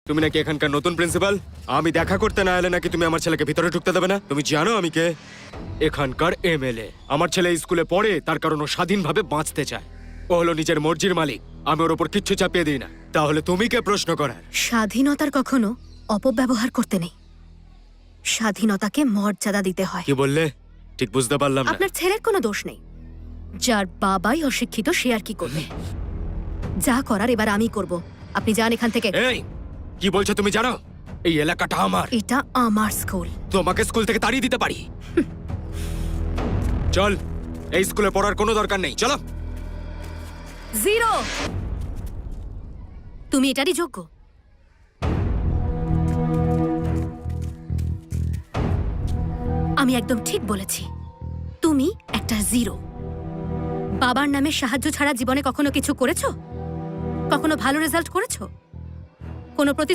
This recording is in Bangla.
তুমি নাকি এখানকার নতুন প্রিন্সিপাল? আমি দেখা করতে না এলে নাকি তুমি আমার ছেলেকে ভিতরে ঢুকতে দেবে না? তুমি জানো আমি কে? এখানকার এমএলএ। আমার ছেলে স্কুলে পড়ে, তার কারণ ও স্বাধীনভাবে বাঁচতে চায়। ও হলো নিজের মর্জির মালিক, আমি ওর ওপর কিচ্ছু চাপিয়ে দিই না। তাহলে তুমি কে প্রশ্ন করার? স্বাধীনতার কখনো অপব্যবহার করতে নেই, স্বাধীনতাকে মর্যাদা দিতে হয়। কি বললে? ঠিক বুঝতে পারলাম না। আপনার ছেলের কোনো দোষ নেই, যার বাবাই অশিক্ষিত সে আর কি করবে। যা করার এবার আমি করব, আপনি যান এখান থেকে। এই কি বলছো তুমি? জানো এই এলাকাটা আমার। এটা আমার স্কুল। তোমাকে স্কুল থেকে তাড়িয়ে দিতে পারি। চল, এই স্কুলে পড়ার কোনো দরকার নেই, চলো। জিরো। তুমি এটারই যোগ্য। আমি একদম ঠিক বলেছি, তুমি একটা জিরো। বাবার নামে সাহায্য ছাড়া জীবনে কখনো কিছু করেছো? কখনো ভালো রেজাল্ট করেছো? কোনো